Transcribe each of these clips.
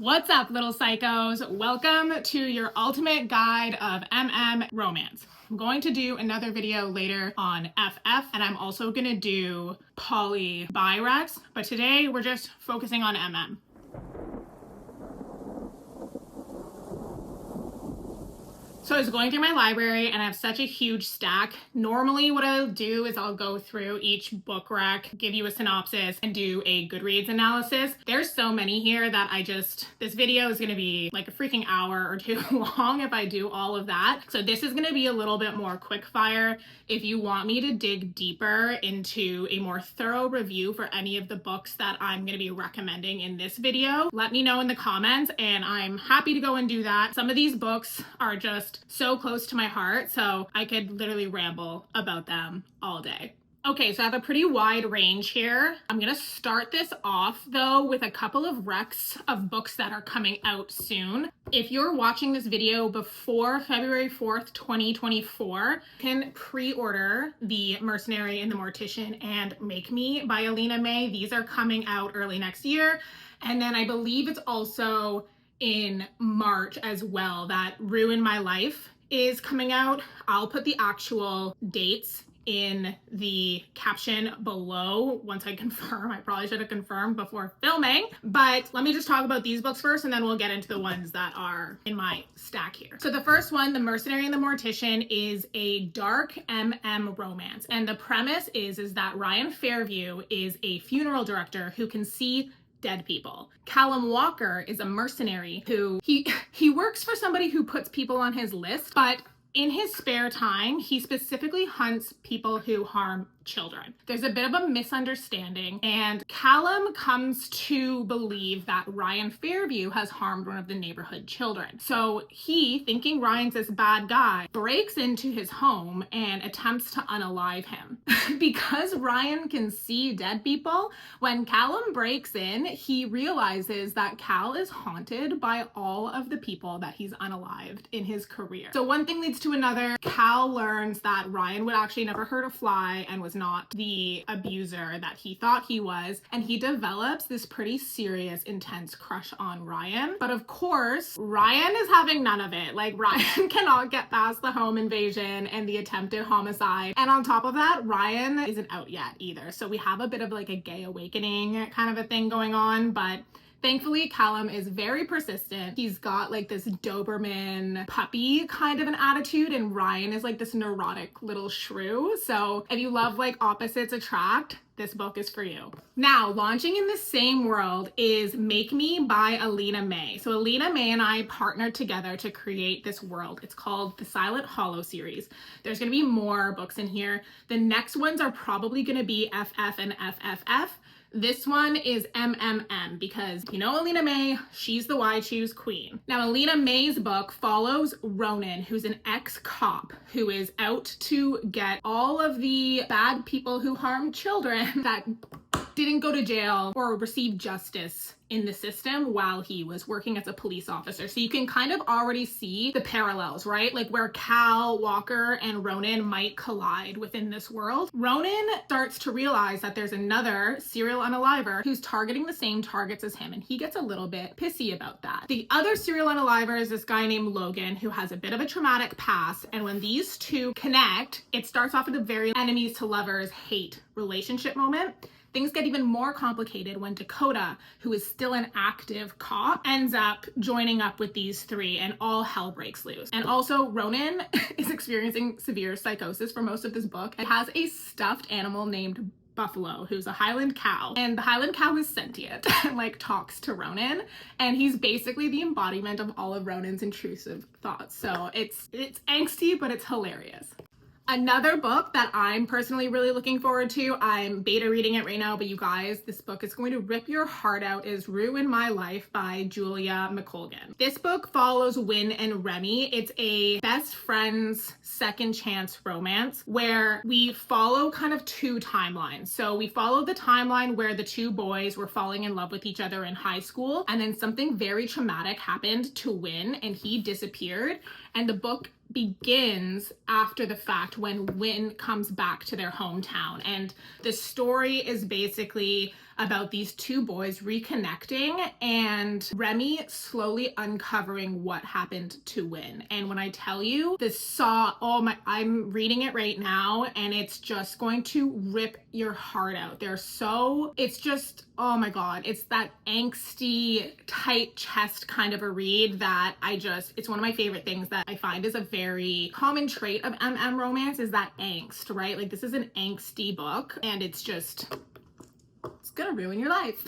What's up, little psychos? Welcome to your ultimate guide of romance. I'm going to do another video later on FF, and I'm also going to do poly bi-rex, but today we're just focusing on MM. So I was going through my library and I have such a huge stack. Normally what I'll do is I'll go through each book rec, give you a synopsis, and do a Goodreads analysis. There's so many here that this video is gonna be like a freaking hour or two long if I do all of that. So this is gonna be a little bit more quick fire. If you want me to dig deeper into a more thorough review for any of the books that I'm gonna be recommending in this video, let me know in the comments and I'm happy to go and do that. Some of these books are just so close to my heart, so I could literally ramble about them all day. Okay, so I have a pretty wide range here. I'm gonna start this off though with a couple of recs of books that are coming out soon. If you're watching this video before February 4th, 2024, you can pre-order the Mercenary and the Mortician and Make Me by Alina May. These are coming out early next year. And then I believe it's also in March as well that Ruin My Life is coming out. I'll put the actual dates in the caption below once I confirm. I probably should have confirmed before filming, but let me just talk about these books first and then we'll get into the ones that are in my stack here. So the first one, The Mercenary and the Mortician, is a dark MM romance, and the premise is that Ryan Fairview is a funeral director who can see dead people. Callum Walker is a mercenary who he works for somebody who puts people on his list, but in his spare time, he specifically hunts people who harm children. There's a bit of a misunderstanding, and Callum comes to believe that Ryan Fairview has harmed one of the neighborhood children. So he, thinking Ryan's this bad guy, breaks into his home and attempts to unalive him. Because Ryan can see dead people, when Callum breaks in, he realizes that Cal is haunted by all of the people that he's unalived in his career. So one thing leads to another. Cal learns that Ryan would actually never hurt a fly and was not the abuser that he thought he was, and he develops this pretty serious, intense crush on Ryan. But of course, Ryan is having none of it. Like, Ryan cannot get past the home invasion and the attempted homicide, and on top of that, Ryan isn't out yet either. So we have a bit of like a gay awakening kind of a thing going on, but thankfully, Callum is very persistent. He's got like this Doberman puppy kind of an attitude, and Ryan is like this neurotic little shrew. So if you love like opposites attract, this book is for you. Now, launching in the same world is Make Me by Alina May. So Alina May and I partnered together to create this world. It's called the Silent Hollow series. There's gonna be more books in here. The next ones are probably gonna be FF and FFF. This one is MMM because, you know, Alina May, she's the Why Choose queen. Now, Alina May's book follows Ronan, who's an ex-cop who is out to get all of the bad people who harm children that didn't go to jail or receive justice in the system while he was working as a police officer. So you can kind of already see the parallels, right? Like where Cal, Walker, and Ronan might collide within this world. Ronan starts to realize that there's another serial unaliver who's targeting the same targets as him, and he gets a little bit pissy about that. The other serial unaliver is this guy named Logan, who has a bit of a traumatic past, and when these two connect, it starts off with a very enemies to lovers hate relationship moment. Things get even more complicated when Dakota, who is still an active cop, ends up joining up with these three and all hell breaks loose. And also, Ronan is experiencing severe psychosis for most of this book and has a stuffed animal named Buffalo, who's a Highland cow, and the Highland cow is sentient and like talks to Ronan, and he's basically the embodiment of all of Ronan's intrusive thoughts. So it's angsty, but it's hilarious. Another book that I'm personally really looking forward to, I'm beta reading it right now, but you guys, this book is going to rip your heart out, is Ruin My Life by Julia McColgan. This book follows Win and Remy. It's a best friends second chance romance where we follow kind of two timelines. So we follow the timeline where the two boys were falling in love with each other in high school, and then something very traumatic happened to Win and he disappeared, and the book begins after the fact when Win comes back to their hometown. And the story is basically about these two boys reconnecting and Remy slowly uncovering what happened to Win. And when I tell you I'm reading it right now and it's just going to rip your heart out. It's just, oh my God, it's that angsty, tight chest kind of a read that it's one of my favorite things that I find is a very common trait of romance is that angst, right? Like this is an angsty book and it's gonna ruin your life.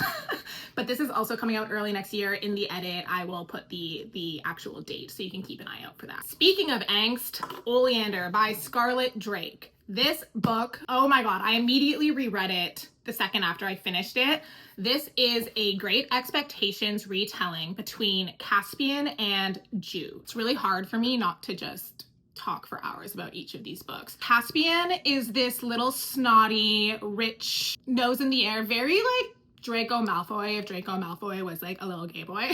But this is also coming out early next year. In the edit, I will put the actual date so you can keep an eye out for that. Speaking of angst, Oleander by Scarlet Drake. This book, oh my God, I immediately reread it the second after I finished it. This is a Great Expectations retelling between Caspian and Jude. It's really hard for me not to just talk for hours about each of these books. Caspian is this little snotty, rich, nose in the air, very like Draco Malfoy, if Draco Malfoy was like a little gay boy.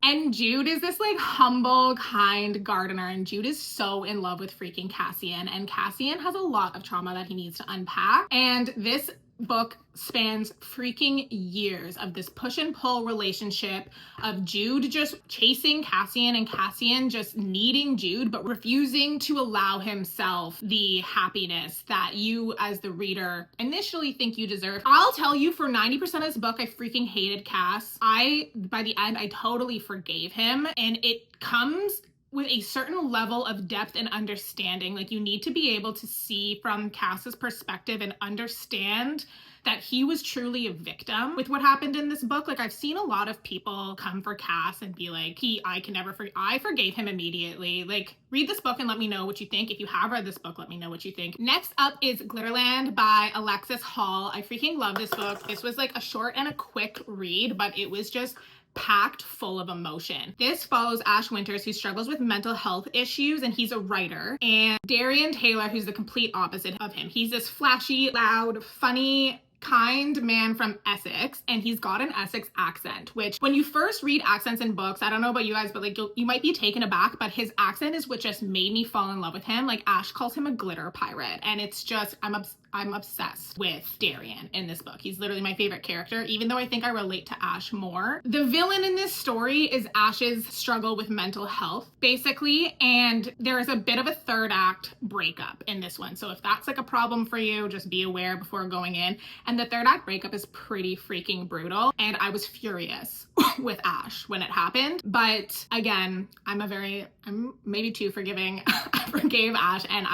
And Jude is this like humble, kind gardener, and Jude is so in love with freaking Cassian, and Cassian has a lot of trauma that he needs to unpack. And this book spans freaking years of this push and pull relationship of Jude just chasing Cassian and Cassian just needing Jude but refusing to allow himself the happiness that you as the reader initially think you deserve. I'll tell you, for 90% of this book I freaking hated Cass. By the end I totally forgave him, and it comes with a certain level of depth and understanding. Like you need to be able to see from Cass's perspective and understand that he was truly a victim with what happened in this book. Like I've seen a lot of people come for Cass and be like, I forgave him immediately. Like read this book and let me know what you think. If you have read this book, let me know what you think. Next up is Glitterland by Alexis Hall. I freaking love this book. This was like a short and a quick read, but it was just packed full of emotion. This follows Ash Winters, who struggles with mental health issues, and he's a writer, and Darian Taylor, who's the complete opposite of him. He's this flashy, loud, funny, kind man from Essex, and he's got an Essex accent, which when you first read accents in books, I don't know about you guys, but like you might be taken aback, but his accent is what just made me fall in love with him. Like Ash calls him a glitter pirate, and it's just, I'm obsessed with Darian in this book. He's literally my favorite character, even though I think I relate to Ash more. The villain in this story is Ash's struggle with mental health, basically, and there is a bit of a third act breakup in this one. So if that's like a problem for you, just be aware before going in. And the third act breakup is pretty freaking brutal, and I was furious with Ash when it happened. But again, I'm maybe too forgiving. I forgave Ash, and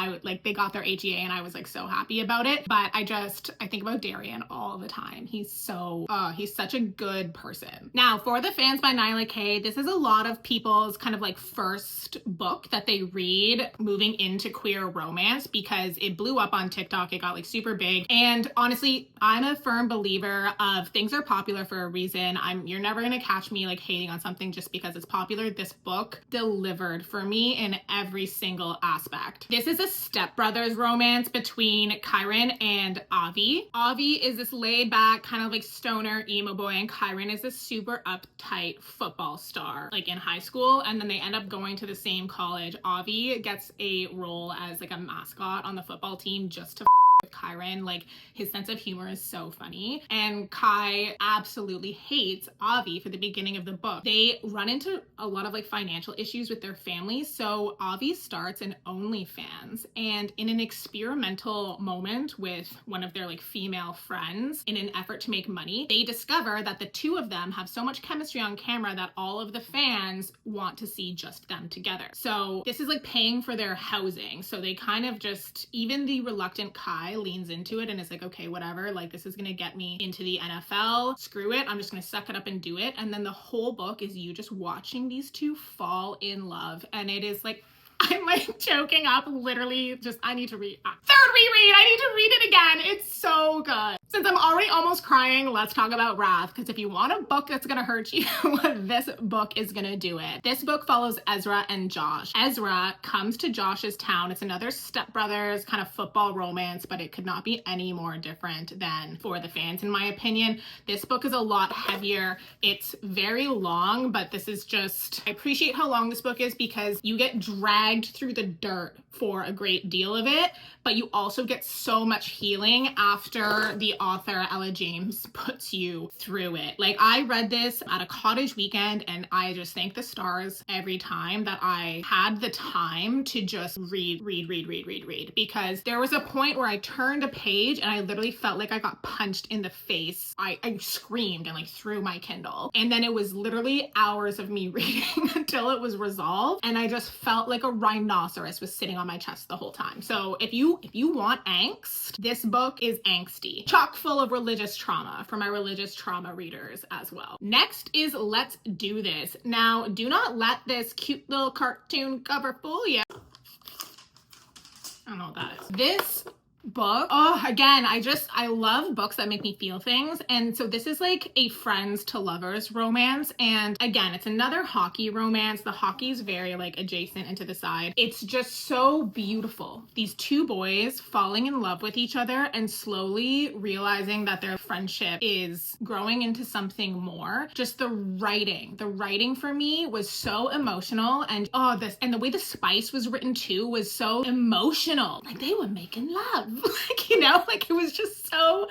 they got their HEA, and I was like so happy about it. But I think about Darian all the time. He's such a good person. Now for The Fans by Nyla K, this is a lot of people's kind of like first book that they read moving into queer romance because it blew up on TikTok. It got like super big. And honestly, I'm a firm believer of things are popular for a reason. You're never gonna catch me like hating on something just because it's popular. This book delivered for me in every single aspect. This is a stepbrothers romance between Kyron and Avi. Avi is this laid back kind of like stoner emo boy, and Kyron is this super uptight football star like in high school, and then they end up going to the same college. Avi gets a role as like a mascot on the football team just to with Kyron. Like his sense of humor is so funny, and Kai absolutely hates Avi for the beginning of the book. They run into a lot of like financial issues with their family, so Avi starts an OnlyFans, and in an experimental moment with one of their like female friends in an effort to make money, they discover that the two of them have so much chemistry on camera that all of the fans want to see just them together. So this is like paying for their housing, so they kind of just, even the reluctant Kai leans into it and is like, okay, whatever, like this is gonna get me into the NFL, screw it, I'm just gonna suck it up and do it. And then the whole book is you just watching these two fall in love, and it is like, I'm like choking up, literally just, I need to read, third reread, I need to read it again. It's so good. Since I'm already almost crying, let's talk about Wrath, because if you want a book that's gonna hurt you, this book is gonna do it. This book follows Ezra and Josh. Ezra comes to Josh's town. It's another stepbrothers kind of football romance, but it could not be any more different than For the Fans, in my opinion. This book is a lot heavier. It's very long, but this is just, I appreciate how long this book is because you get dragged through the dirt for a great deal of it, but you also get so much healing after the author Ella James puts you through it. Like, I read this at a cottage weekend and I just thank the stars every time that I had the time to just read, because there was a point where I turned a page and I literally felt like I got punched in the face. I screamed and like threw my Kindle. And then it was literally hours of me reading until it was resolved. And I just felt like a rhinoceros was sitting on my chest the whole time. So if you want angst, this book is angsty. Chock full of religious trauma for my religious trauma readers as well. Next is Let's Do This. Now, do not let this cute little cartoon cover fool you. I don't know what that is. This book, oh, again, I love books that make me feel things. And so this is like a friends to lovers romance. And again, it's another hockey romance. The hockey's very like adjacent and to the side. It's just so beautiful. These two boys falling in love with each other and slowly realizing that their friendship is growing into something more. Just the writing for me was so emotional. And the way the spice was written too was so emotional. Like, they were making love. Like, you know, like, it was just so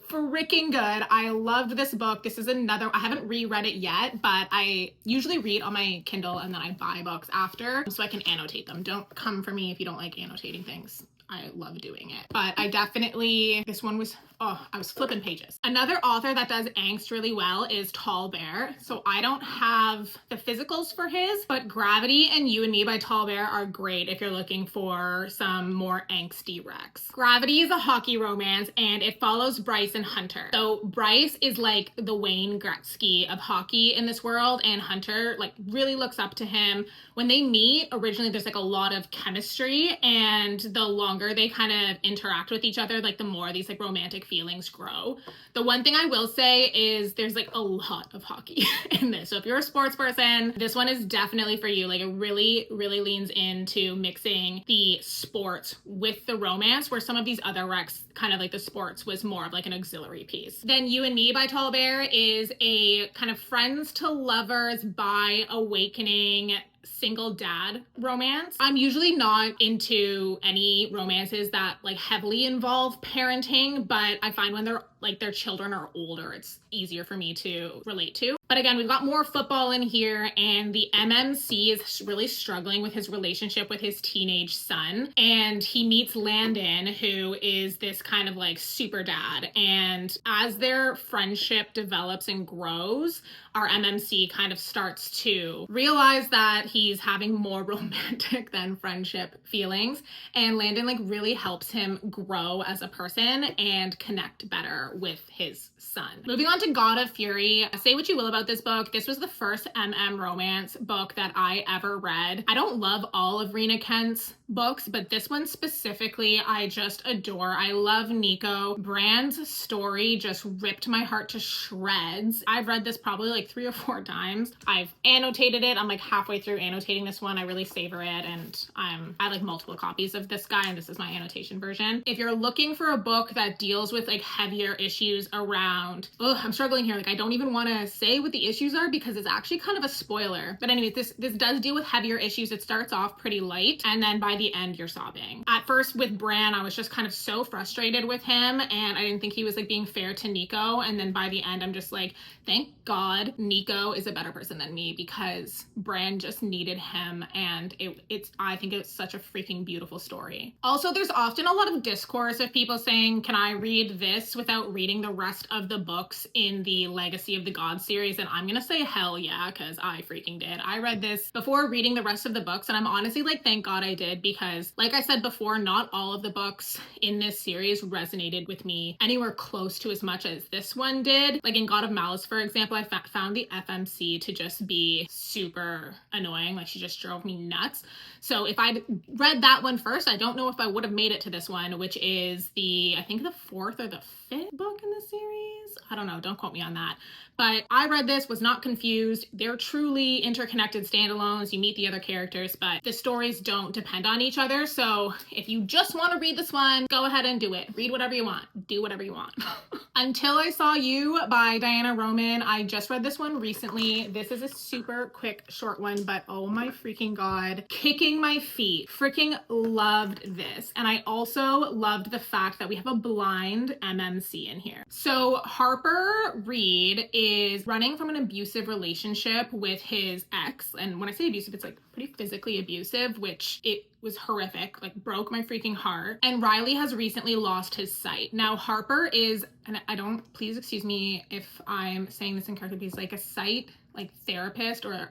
freaking good. I loved this book. This is another, I haven't reread it yet, but I usually read on my Kindle and then I buy books after so I can annotate them. Don't come for me if you don't like annotating things. I love doing it. But I definitely, this one was, I was flipping pages. Another author that does angst really well is Tal Bauer. So I don't have the physicals for his, but Gravity and You and Me by Tal Bauer are great if you're looking for some more angsty recs. Gravity is a hockey romance and it follows Bryce and Hunter. So Bryce is like the Wayne Gretzky of hockey in this world, and Hunter like really looks up to him. When they meet, originally there's like a lot of chemistry, and the longer they kind of interact with each other, like the more these like romantic feelings grow. The one thing I will say is there's like a lot of hockey in this. So if you're a sports person, this one is definitely for you. Like, it really, really leans into mixing the sports with the romance, where some of these other recs, kind of like the sports was more of like an auxiliary piece. Then You and Me by Tal Bauer is a kind of friends to lovers by awakening single dad romance. I'm usually not into any romances that like heavily involve parenting, but I find when they're like their children are older, it's easier for me to relate to. But again, we've got more football in here, and the MMC is really struggling with his relationship with his teenage son. And he meets Landon, who is this kind of like super dad. And as their friendship develops and grows, our MMC kind of starts to realize that he's having more romantic than friendship feelings. And Landon like really helps him grow as a person and connect better with his son. Moving on to God of Fury. Say what you will about this book. This was the first romance book that I ever read. I don't love all of Rina Kent's books, but this one specifically, I just adore. I love Nico. Bran's story just ripped my heart to shreds. I've read this probably like 3 or 4 times. I've annotated it. I'm like halfway through annotating this one. I really savor it, and I like multiple copies of this guy, and this is my annotation version. If you're looking for a book that deals with like heavier issues around, I'm struggling here. Like, I don't even want to say what the issues are because it's actually kind of a spoiler. But anyways, this does deal with heavier issues. It starts off pretty light, and then by the end you're sobbing. At first with Bran, I was just kind of so frustrated with him, and I didn't think he was like being fair to Nico. And then by the end, I'm just like, thank God Nico is a better person than me, because Bran just needed him, and I think it's such a freaking beautiful story. Also, there's often a lot of discourse of people saying, can I read this without reading the rest of the books in the Legacy of the Gods series? And I'm gonna say hell yeah, because I freaking did. I read this before reading the rest of the books, and I'm honestly like, thank God I did, because like I said before, not all of the books in this series resonated with me anywhere close to as much as this one did. Like in God of Malice, for example, I found the FMC to just be super annoying. Like, she just drove me nuts. So if I'd read that one first, I don't know if I would have made it to this one, which is I think the 4th or the 5th book in the series. I don't know, don't quote me on that. But I read this, was not confused. They're truly interconnected standalones. You meet the other characters, but the stories don't depend on on each other. So if you just want to read this one, go ahead and do it. Read whatever you want. Do whatever you want. Until I Saw You by Dianna Roman. I just read this one recently. This is a super quick, short one, but oh my freaking God. Kicking my feet. Freaking loved this. And I also loved the fact that we have a blind MMC in here. So Harper Reed is running from an abusive relationship with his ex. And when I say abusive, it's like pretty physically abusive, which it was horrific, like broke my freaking heart. And Riley has recently lost his sight. Now Harper is, and please excuse me if I'm saying this in character, but he's like a sight like therapist or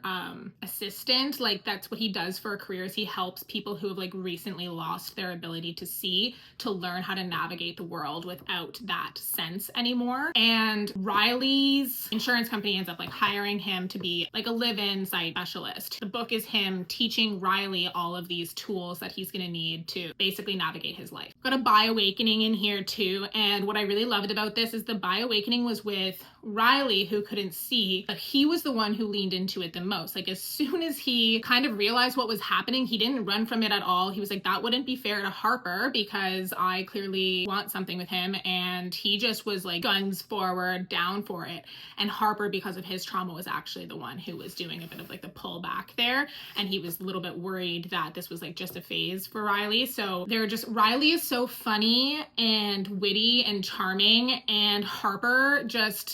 assistant. Like that's what he does for a career, is he helps people who have like recently lost their ability to see to learn how to navigate the world without that sense anymore. And Riley's insurance company ends up like hiring him to be like a live-in sight specialist. The book is him teaching Riley all of these tools that he's gonna need to basically navigate his life. Got a bi-awakening in here too, and what I really loved about this is the bi-awakening was with Riley, who couldn't see, but he was the one who leaned into it the most. Like as soon as he kind of realized what was happening, he didn't run from it at all. He was like, that wouldn't be fair to Harper because I clearly want something with him. And he just was like guns forward, down for it. And Harper, because of his trauma, was actually the one who was doing a bit of like the pull back there. And he was a little bit worried that this was like just a phase for Riley. So Riley is so funny and witty and charming, and Harper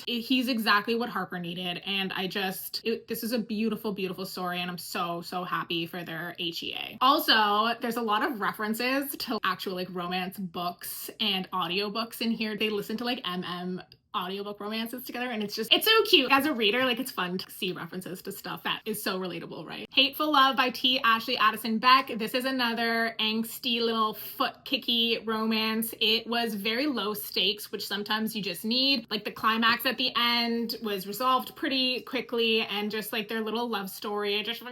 he's exactly what Harper needed. And this is a beautiful, beautiful story, and I'm so, so happy for their HEA. Also, there's a lot of references to actual like romance books and audiobooks in here. They listen to like audiobook romances together, and it's so cute. As a reader, like it's fun to see references to stuff that is so relatable, right? Hateful Love by T. Ashleigh, Addison, Beck. This is another angsty little foot-kicky romance. It was very low stakes, which sometimes you just need. Like the climax at the end was resolved pretty quickly, and just like their little love story, I just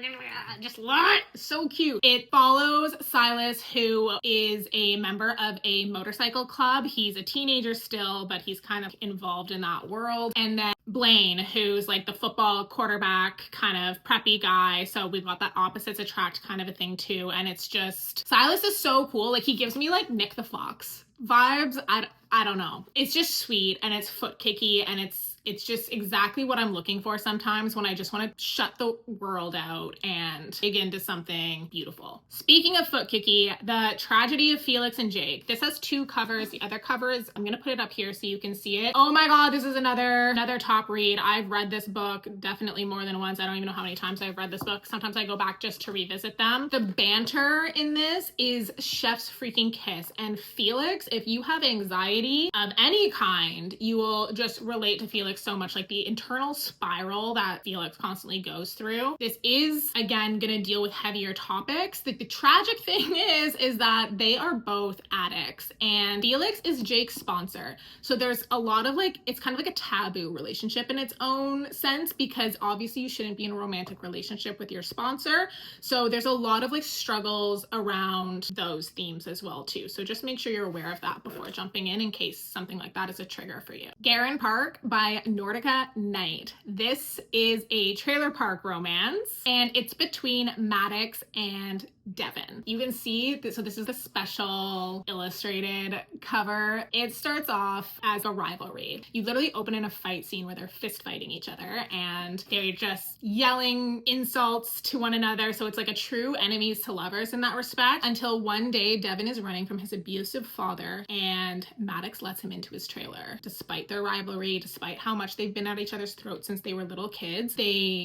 love it. So cute. It follows Silas, who is a member of a motorcycle club. He's a teenager still, but he's kind of involved in that world. And then Blaine, who's like the football quarterback kind of preppy guy. So we've got that opposites attract kind of a thing too. And it's just, Silas is so cool. Like he gives me like Nick the Fox vibes. I don't know. It's just sweet, and it's foot kicky, and it's just exactly what I'm looking for sometimes when I just want to shut the world out and dig into something beautiful. Speaking of foot kicky, The Tragedy of Felix and Jake. This has two covers. The other cover is, I'm going to put it up here so you can see it. Oh my God, this is another top read. I've read this book definitely more than once. I don't even know how many times I've read this book. Sometimes I go back just to revisit them. The banter in this is chef's freaking kiss. And Felix, if you have anxiety of any kind, you will just relate to Felix so much. Like the internal spiral that Felix constantly goes through. This is again gonna deal with heavier topics. The tragic thing is that they are both addicts, and Felix is Jake's sponsor. So there's a lot of like, it's kind of like a taboo relationship in its own sense, because obviously you shouldn't be in a romantic relationship with your sponsor. So there's a lot of like struggles around those themes as well too. So just make sure you're aware of that before jumping in case something like that is a trigger for you. Garron Park by Nordika Knight. This is a trailer park romance, and it's between Maddox and Devin. You can see this, so this is the special illustrated cover. It starts off as a rivalry. You literally open in a fight scene where they're fist fighting each other and they're just yelling insults to one another. So it's like a true enemies to lovers in that respect, until one day Devin is running from his abusive father and Maddox lets him into his trailer. Despite their rivalry, despite how much they've been at each other's throats since they were little kids,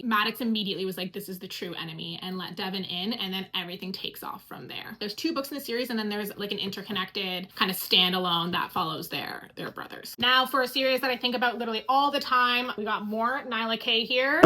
Maddox immediately was like, this is the true enemy, and let Devin in, and then everything takes off from there. There's two books in the series, and then there's like an interconnected kind of standalone that follows their brothers. Now for a series that I think about literally all the time, we got more Nyla K here.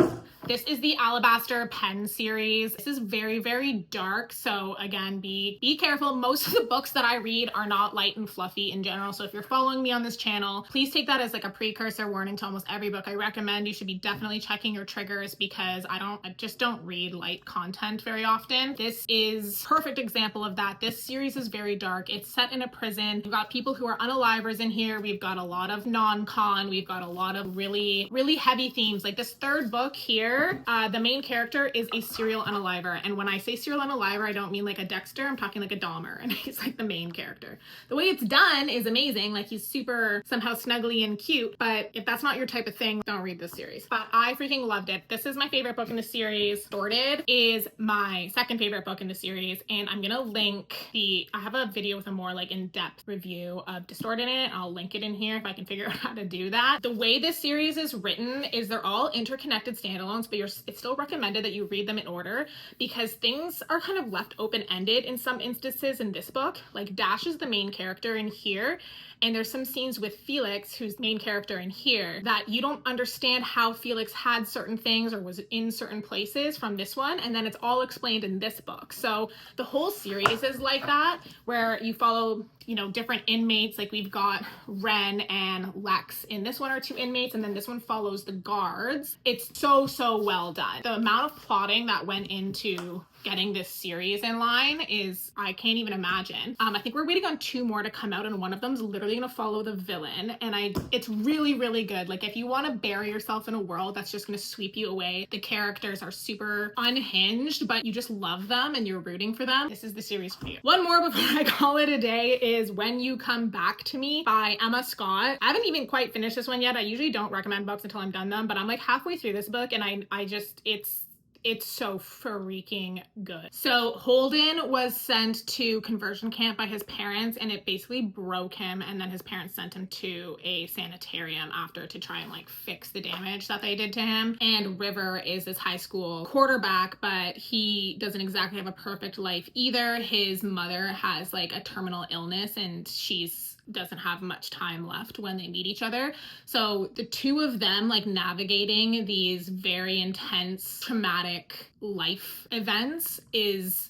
This is the Alabaster pen series. This is very, very dark. So again, be careful. Most of the books that I read are not light and fluffy in general. So if you're following me on this channel, please take that as like a precursor warning to almost every book I recommend. You should be definitely checking your triggers, because I just don't read light content very often. This is a perfect example of that. This series is very dark. It's set in a prison. We've got people who are unalivers in here. We've got a lot of non-con. We've got a lot of really, really heavy themes. Like this third book here here, the main character is a serial unaliver. And when I say serial unaliver, I don't mean like a Dexter, I'm talking like a Dahmer, and he's like the main character. The way it's done is amazing, like he's super somehow snuggly and cute, but if that's not your type of thing, don't read this series. But I freaking loved it. This is my favorite book in the series. Sorted is my second favorite book in the series, and I'm gonna link I have a video with a more like in-depth review of Distorted in it. I'll link it in here if I can figure out how to do that. The way this series is written is they're all interconnected standalones, but it's still recommended that you read them in order because things are kind of left open-ended in some instances in this book. Like Dash is the main character in here, and there's some scenes with Felix, who's main character in here, that you don't understand how Felix had certain things or was in certain places from this one, and then it's all explained in this book. So the whole series is like that, where you follow, you know, different inmates. Like we've got Ren and Lex in this one are two inmates, and then this one follows the guards. It's so well done. The amount of plotting that went into getting this series in line is, I can't even imagine. I think we're waiting on 2 more to come out, and one of them's literally gonna follow the villain, and it's really good. Like if you want to bury yourself in a world that's just gonna sweep you away, the characters are super unhinged, but you just love them and you're rooting for them, this is the series for you. One more before I call it a day is When You Come Back to Me by Emma Scott. I haven't even quite finished this one yet. I usually don't recommend books until I'm done them, but I'm like halfway through this book, and it's so freaking good. So Holden was sent to conversion camp by his parents, and it basically broke him, and then his parents sent him to a sanitarium after to try and like fix the damage that they did to him. And River is this high school quarterback, but he doesn't exactly have a perfect life either. His mother has like a terminal illness, and doesn't have much time left when they meet each other. So the two of them like navigating these very intense traumatic life events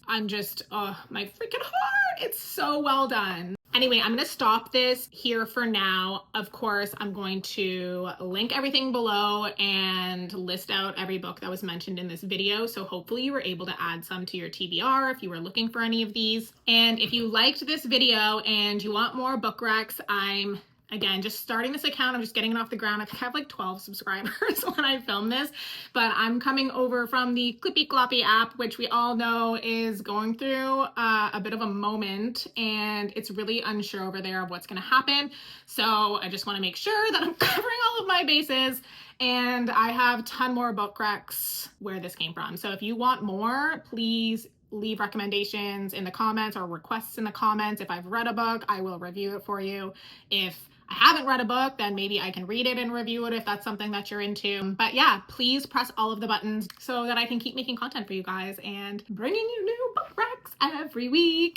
I'm just, oh my freaking heart, it's so well done. Anyway, I'm gonna stop this here for now. Of course, I'm going to link everything below and list out every book that was mentioned in this video. So hopefully you were able to add some to your TBR if you were looking for any of these. And if you liked this video and you want more book recs, I'm again just starting this account. I'm just getting it off the ground. I think I have like 12 subscribers when I film this, but I'm coming over from the Clippy Cloppy app, which we all know is going through a bit of a moment, and it's really unsure over there of what's going to happen. So I just want to make sure that I'm covering all of my bases, and I have a ton more book recs where this came from. So if you want more, please leave recommendations in the comments or requests in the comments. If I've read a book, I will review it for you. If I haven't read a book, then maybe I can read it and review it if that's something that you're into. But yeah, please press all of the buttons so that I can keep making content for you guys and bringing you new book recs every week.